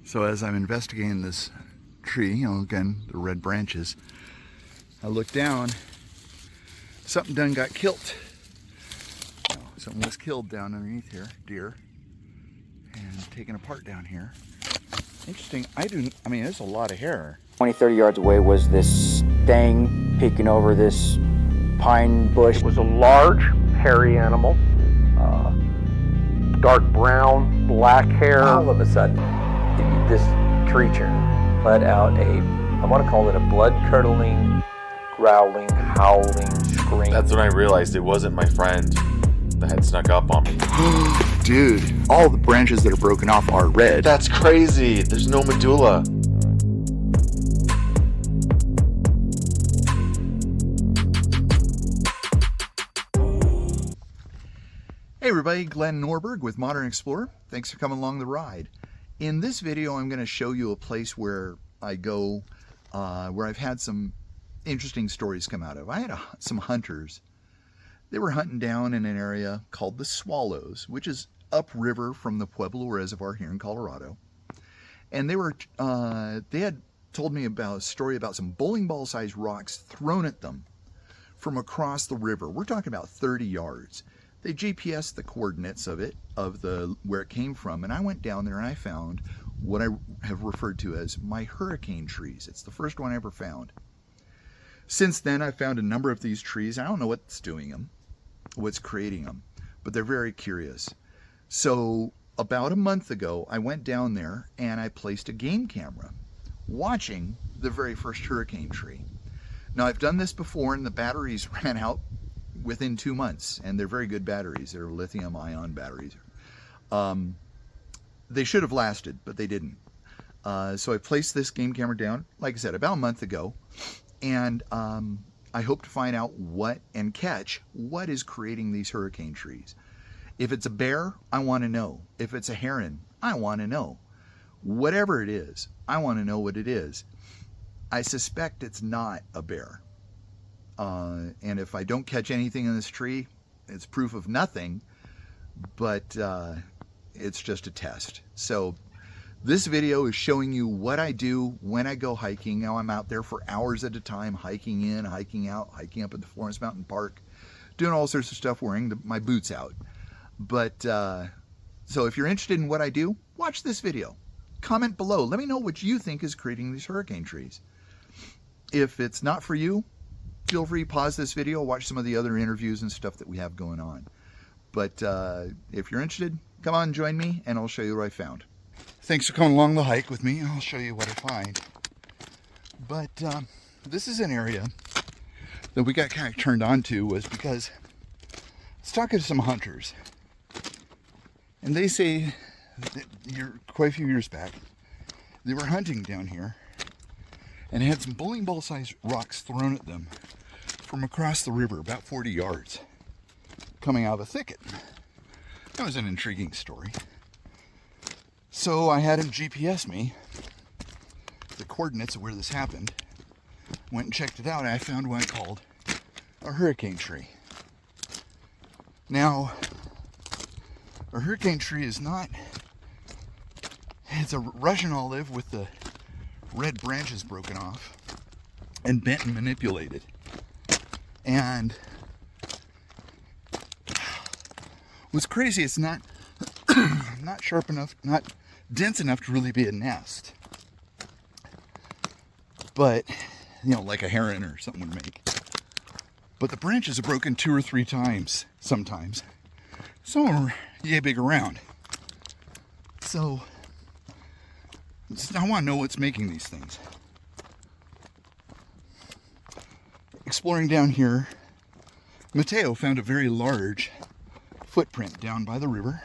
So as I'm investigating this tree, you know, again, the red branches, I look down, something done got killed. Something was killed down underneath here, deer, and taken apart down here. Interesting, I mean, there's a lot of hair. 20, 30 yards away was this thing peeking over this pine bush. It was a large, hairy animal, dark brown, black hair. All of a sudden, this creature let out I want to call it a blood-curdling, growling, howling scream. That's when I realized it wasn't my friend that had snuck up on me. Dude, all the branches that are broken off are red. That's crazy. There's no medulla. Hey everybody, Glenn Norberg with Modern Explorer. Thanks for coming along the ride. In this video, I'm going to show you a place where I go, where I've had some interesting stories come out of. I had some hunters. They were hunting down in an area called the Swallows, which is upriver from the Pueblo Reservoir here in Colorado. And they had told me about a story about some bowling ball sized rocks thrown at them from across the river. We're talking about 30 yards. They GPSed the coordinates of it, where it came from, and I went down there and I found what I have referred to as my hurricane trees. It's the first one I ever found. Since then, I've found a number of these trees. I don't know what's doing them, what's creating them, but they're very curious. So about a month ago, I went down there and I placed a game camera watching the very first hurricane tree. Now, I've done this before and the batteries ran out within 2 months, and they're very good batteries. They're lithium-ion batteries. They should have lasted, but they didn't. So I placed this game camera down, like I said, about a month ago, and I hope to find out what is creating these hurricane trees. If it's a bear, I want to know. If it's a heron, I want to know. Whatever it is, I want to know what it is. I suspect it's not a bear. And if I don't catch anything in this tree, it's proof of nothing, but it's just a test. So this video is showing you what I do when I go hiking. Now I'm out there for hours at a time, hiking in, hiking out, hiking up at the Florence Mountain Park, doing all sorts of stuff, wearing my boots out. But so if you're interested in what I do, watch this video. Comment below. Let me know what you think is creating these hurricane trees. If it's not for you, feel free to pause this video, watch some of the other interviews and stuff that we have going on. But if you're interested, come on, join me, and I'll show you what I found. Thanks for coming along the hike with me. I'll show you what I find. But this is an area that we got kind of turned on to was because I was talking to some hunters. And they say that quite a few years back, they were hunting down here and had some bowling ball sized rocks thrown at them from across the river, about 40 yards, coming out of a thicket. That was an intriguing story. So I had him GPS me the coordinates of where this happened, went and checked it out, and I found what I called a hurricane tree. Now, a hurricane tree is not, it's a Russian olive with the red branches broken off and bent and manipulated. And what's crazy, it's not not sharp enough, not dense enough to really be a nest. But, you know, like a heron or something would make. But the branches are broken 2 or 3 times sometimes. Some are yay big around. So I want to know what's making these things. Exploring down here, Mateo found a very large footprint down by the river.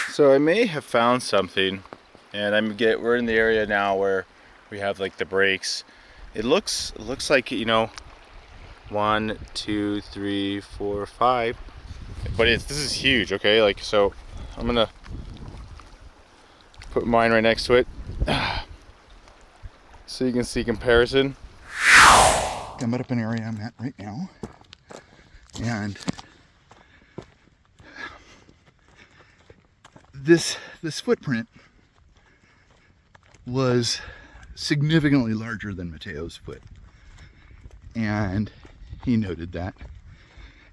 So I may have found something, and we're in the area now where we have like the breaks. It looks like, you know, 1, 2, 3, 4, 5. But this is huge, okay? Like, so I'm gonna put mine right next to it so you can see comparison. I'm up an area I'm at right now, and this footprint was significantly larger than Mateo's foot. And he noted that.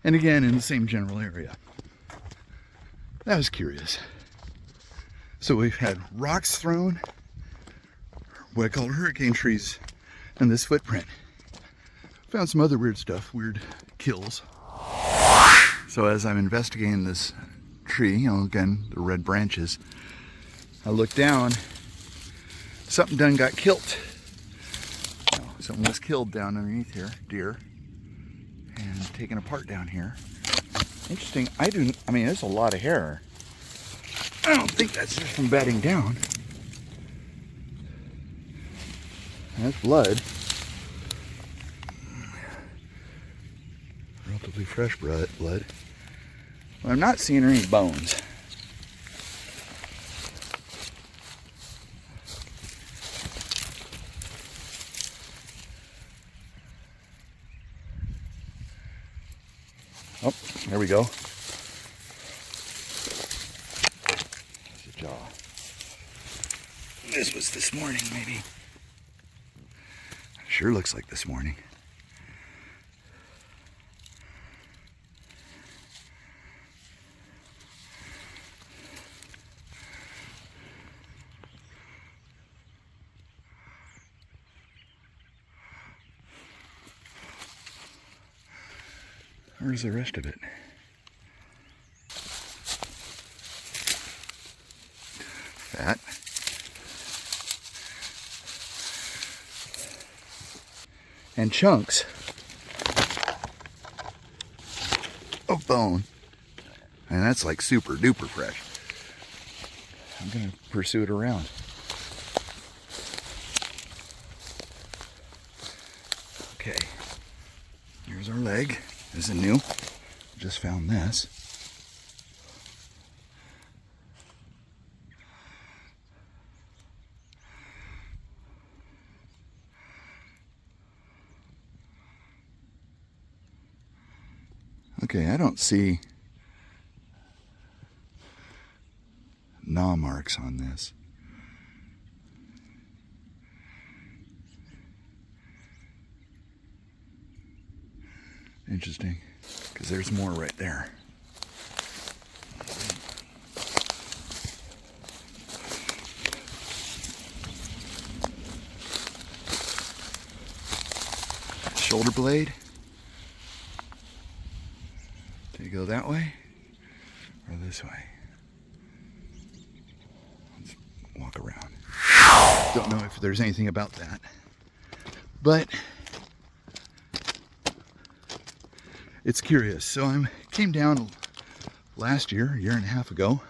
And again, in the same general area. That was curious. So we've had rocks thrown, what I call hurricane trees, and this footprint. Found some other weird stuff, weird kills. So as I'm investigating this tree, again, the red branches, I look down, something done got killed. Something was killed down underneath here, deer, and taken apart down here. Interesting, I mean, there's a lot of hair. I don't think that's just from bedding down. That's blood. Relatively fresh blood. But I'm not seeing any bones. Oh, there we go. There's a jaw. This was this morning, maybe. Sure looks like this morning. Where's the rest of it? Fat. And chunks of bone. And that's like super duper fresh. I'm gonna pursue it around. Okay, here's our leg. This is new. Just found this. Okay, I don't see gnaw marks on this. Interesting, because there's more right there. Shoulder blade. Do you go that way or this way? Let's walk around. Don't know if there's anything about that, but it's curious. So I came down last year, a year and a half ago,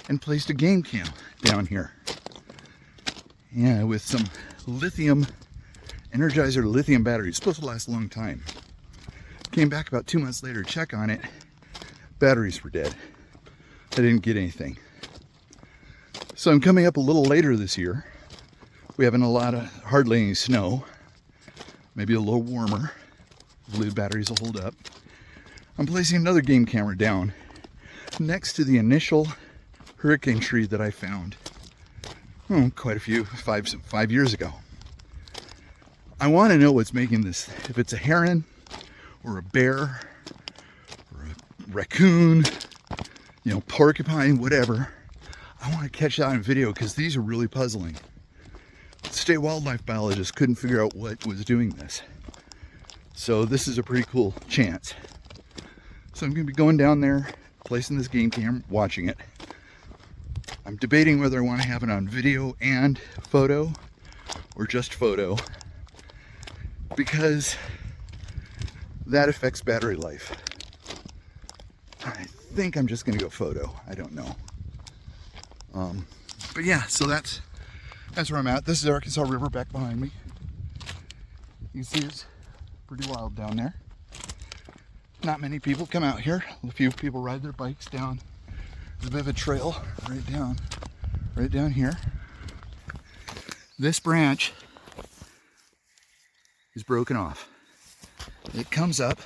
and placed a game cam down here. Yeah, with some lithium Energizer lithium batteries. Supposed to last a long time. Came back about 2 months later to check on it. Batteries were dead. I didn't get anything. So I'm coming up a little later this year. We haven't hardly any snow. Maybe a little warmer. Hopefully the batteries will hold up. I'm placing another game camera down next to the initial hurricane tree that I found quite a few, 5 years ago. I want to know what's making this, if it's a heron or a bear or a raccoon, porcupine, whatever. I want to catch that on video because these are really puzzling. State wildlife biologists couldn't figure out what was doing this. So this is a pretty cool chance. So I'm going to be going down there, placing this game cam, watching it. I'm debating whether I want to have it on video and photo or just photo, because that affects battery life. I think I'm just going to go photo. I don't know. But yeah, so that's where I'm at. This is the Arkansas River back behind me. You can see it's pretty wild down there. Not many people come out here. A few people ride their bikes down. There's a bit of a trail right down here. This branch is broken off. It comes up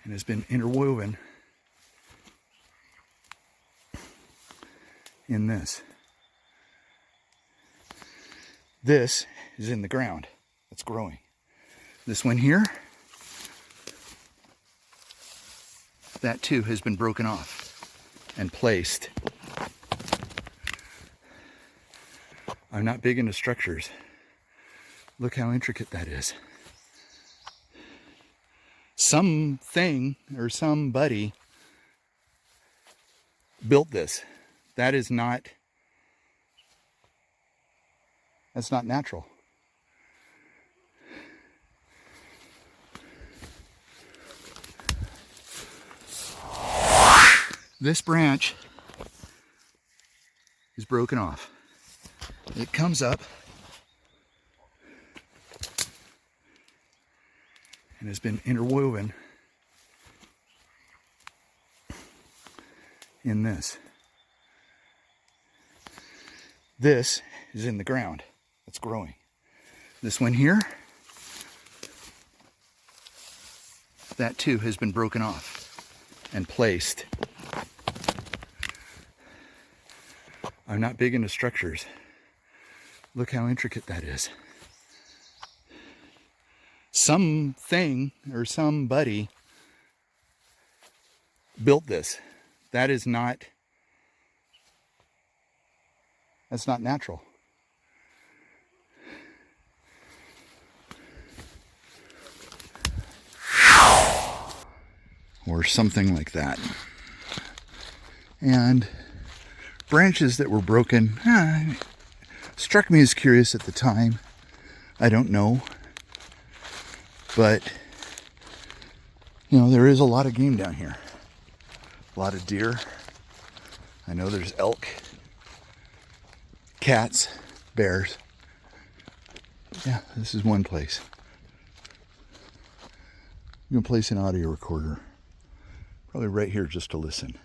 and has been interwoven in this. This is in the ground. It's growing. This one here, that too has been broken off and placed. I'm not big into structures. Look how intricate that is. Something or somebody built this. That's not natural. This branch is broken off. It comes up and has been interwoven in this. This is in the ground. It's growing. This one here, that too has been broken off and placed. I'm not big into structures. Look how intricate that is. Something or somebody built this. That's not natural. Or something like that. And branches that were broken struck me as curious at the time. I don't know. But, you know, there is a lot of game down here. A lot of deer. I know there's elk, cats, bears. Yeah, this is one place. I'm going to place an audio recorder. Probably right here just to listen.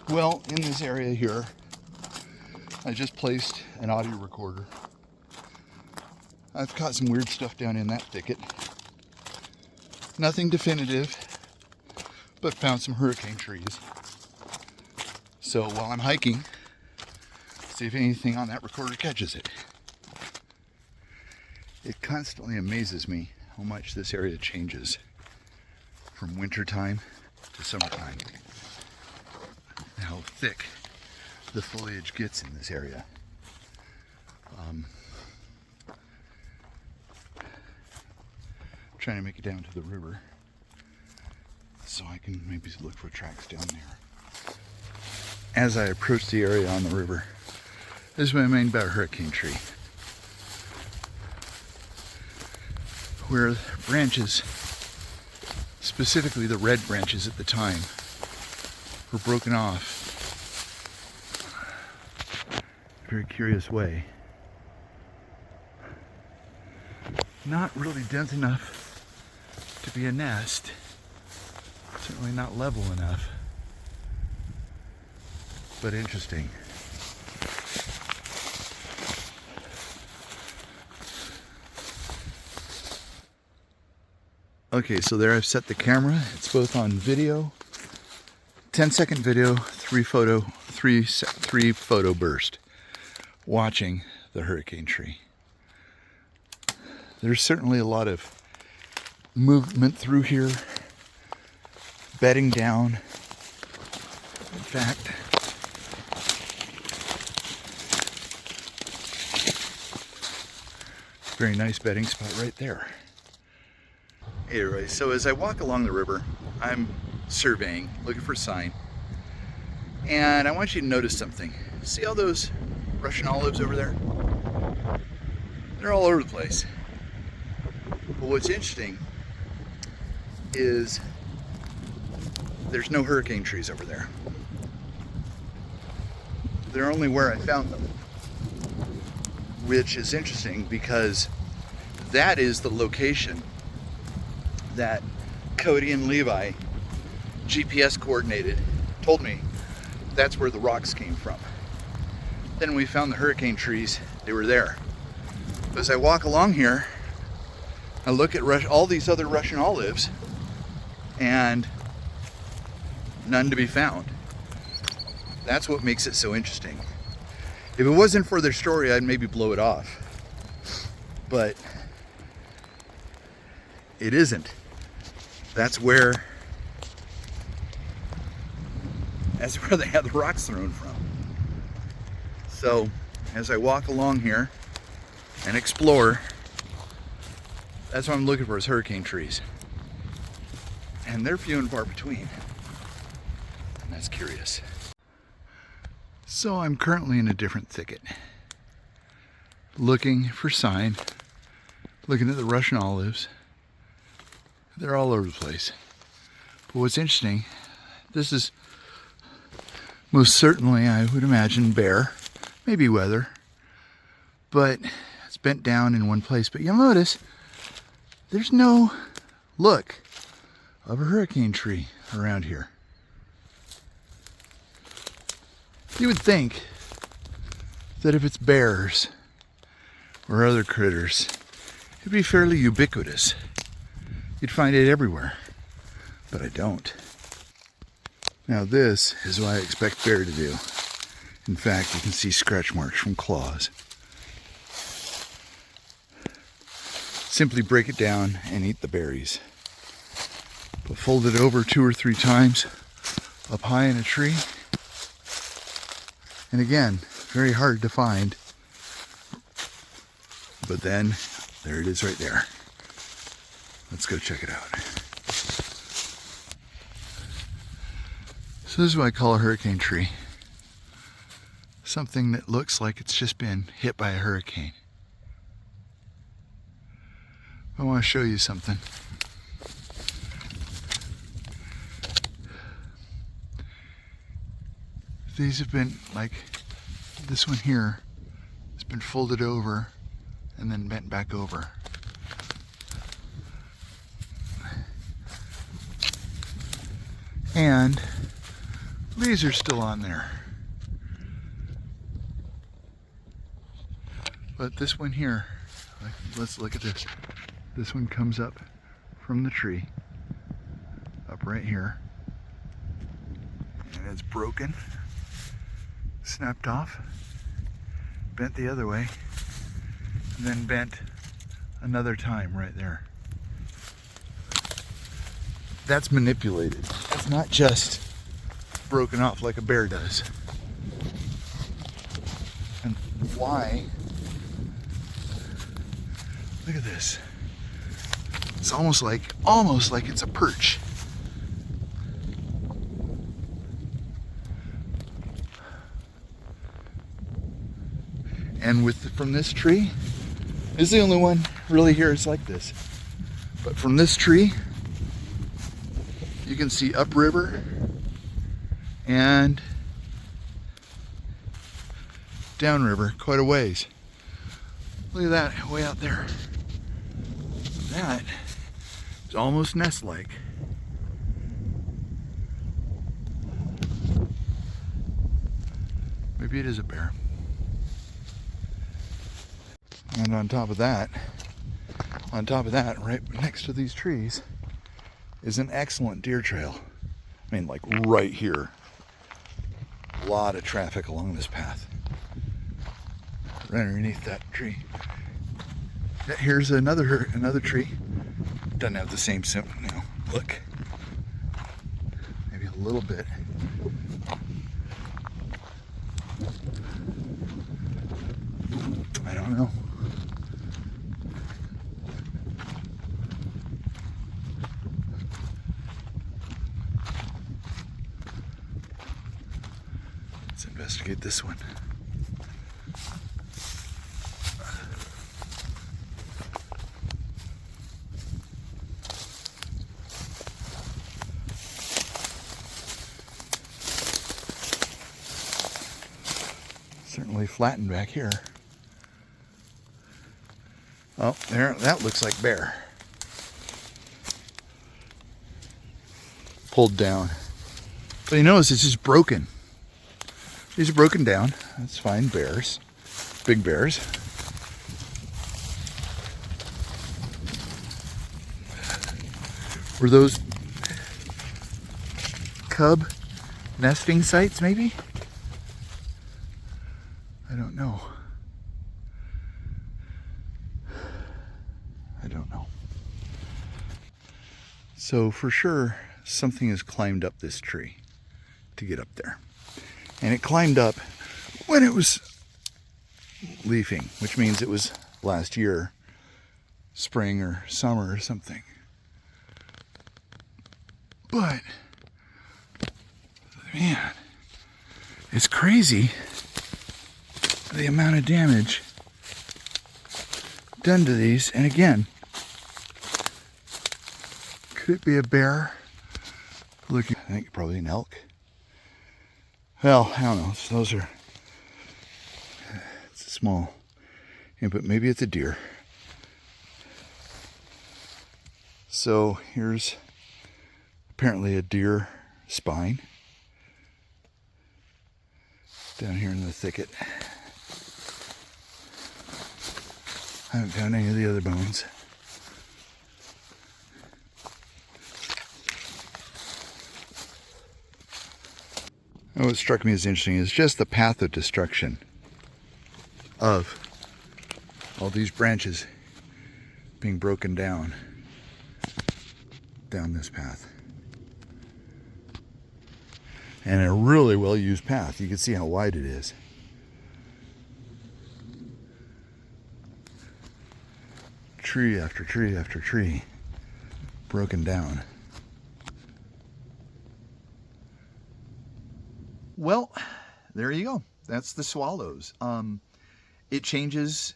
Well, in this area here, I just placed an audio recorder. I've caught some weird stuff down in that thicket. Nothing definitive, but found some hurricane trees. So while I'm hiking, see if anything on that recorder catches it. It constantly amazes me how much this area changes from wintertime to summertime. How thick the foliage gets in this area. Trying to make it down to the river so I can maybe look for tracks down there. As I approach the area on the river, this is what I mean about a hurricane tree, where branches, specifically the red branches at the time, were broken off in a very curious way. Not really dense enough to be a nest, certainly not level enough, but interesting. Okay, so there I've set the camera. It's both on video, 10-second video, three photo burst, watching the hurricane tree. There's certainly a lot of movement through here, bedding down. In fact, very nice bedding spot right there. Anyway, so as I walk along the river, I'm surveying, looking for sign. And I want you to notice something. See all those Russian olives over there? They're all over the place. But what's interesting is there's no hurricane trees over there. They're only where I found them. Which is interesting because that is the location that Cody and Levi GPS coordinated, told me that's where the rocks came from. Then we found the hurricane trees, they were there. But as I walk along here, I look at all these other Russian olives and none to be found. That's what makes it so interesting. If it wasn't for their story, I'd maybe blow it off. But it isn't. That's where they had the rocks thrown from. So as I walk along here and explore, that's what I'm looking for, is hurricane trees. And they're few and far between. And that's curious. So I'm currently in a different thicket, looking for sign, looking at the Russian olives. They're all over the place. But what's interesting, this is most certainly, I would imagine, bare, maybe weather, but it's bent down in one place. But you'll notice there's no look of a hurricane tree around here. You would think that if it's bears or other critters, it'd be fairly ubiquitous. You'd find it everywhere, but I don't. Now this is what I expect bear to do. In fact, you can see scratch marks from claws. Simply break it down and eat the berries. But fold it over 2 or 3 times up high in a tree. And again, very hard to find. But then, there it is right there. Let's go check it out. So this is what I call a hurricane tree. Something that looks like it's just been hit by a hurricane. I want to show you something. These have been, like this one here, has been folded over and then bent back over. And These are still on there. But this one here, let's look at this. This one comes up from the tree, up right here. And it's broken, snapped off, bent the other way, and then bent another time right there. That's manipulated. It's not just broken off like a bear does. And why? Look at this. It's almost like it's a perch. And from this tree, this is the only one really here it's like this. But from this tree, you can see upriver and downriver quite a ways. Look at that way out there. That is almost nest-like. Maybe it is a bear. And on top of that, right next to these trees, is an excellent deer trail. I mean, like right here. A lot of traffic along this path. Right underneath that tree. Here's another tree. Doesn't have the same symbol now. Look. Maybe a little bit. I don't know. Let's investigate this one. Certainly flattened back here. Oh, there, that looks like bear. Pulled down. But you notice it's just broken. These are broken down. That's fine. Bears. Big bears. Were those cub nesting sites maybe? I don't know. I don't know. So for sure, something has climbed up this tree to get up there. And it climbed up when it was leafing, which means it was last year, spring or summer or something. But, man, it's crazy the amount of damage done to these. And again, could it be a bear? Look, I think probably an elk. Well, I don't know. Those are, it's small. Yeah, but maybe it's a deer. So here's apparently a deer spine down here in the thicket. I haven't found any of the other bones. And what struck me as interesting is just the path of destruction of all these branches being broken down this path. And a really well used path. You can see how wide it is. Tree after tree after tree broken down. Well, there you go. That's the swallows. It changes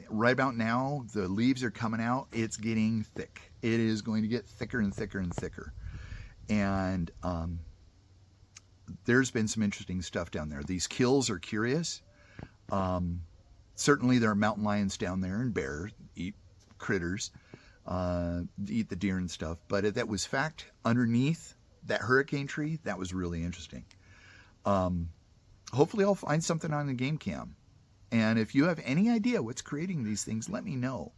right about now. The leaves are coming out. It's getting thick. It is going to get thicker and thicker and thicker. And there's been some interesting stuff down there. These kills are curious. Certainly there are mountain lions down there and bears eat critters, eat the deer and stuff. But that was fact underneath that hurricane tree. That was really interesting. Hopefully I'll find something on the game cam. And if you have any idea what's creating these things, let me know.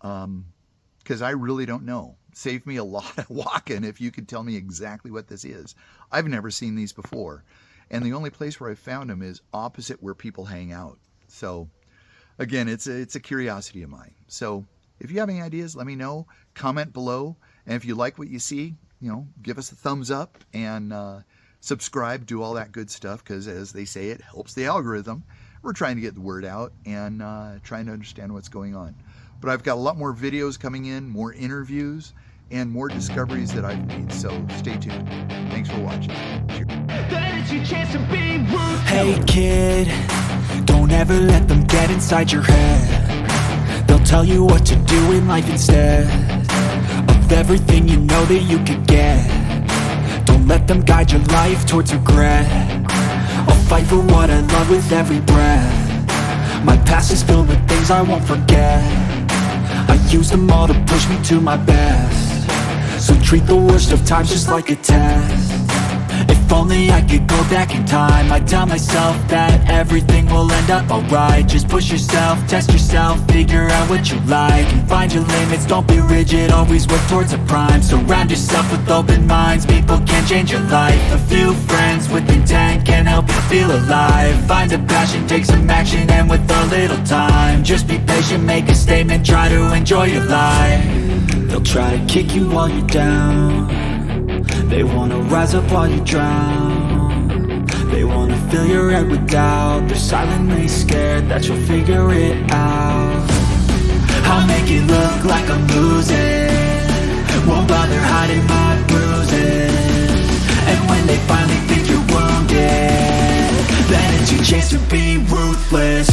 Because I really don't know. Save me a lot of walking if you could tell me exactly what this is. I've never seen these before. And the only place where I found them is opposite where people hang out. So again, it's a curiosity of mine. So if you have any ideas, let me know. Comment below. And if you like what you see, give us a thumbs up and subscribe, do all that good stuff, because as they say, it helps the algorithm. We're trying to get the word out and trying to understand what's going on. But I've got a lot more videos coming in, more interviews, and more discoveries that I've made. So stay tuned. Thanks for watching. Hey kid, don't ever let them get inside your head. They'll tell you what to do in life instead of everything you know that you could get. Don't let them guide your life towards regret. I'll fight for what I love with every breath. My past is filled with things I won't forget. I use them all to push me to my best. So treat the worst of times just like a test. If only I could go back in time, I'd tell myself that everything will end up alright. Just push yourself, test yourself, figure out what you like, and find your limits, don't be rigid, always work towards a prime. Surround yourself with open minds, people can change your life. A few friends with intent can help you feel alive. Find a passion, take some action, and with a little time, just be patient, make a statement, try to enjoy your life. They'll try to kick you while you're down. They wanna rise up while you drown. They wanna fill your head with doubt. They're silently scared that you'll figure it out. I'll make it look like I'm losing, won't bother hiding my bruises. And when they finally think you're wounded, then it's your chance to be ruthless.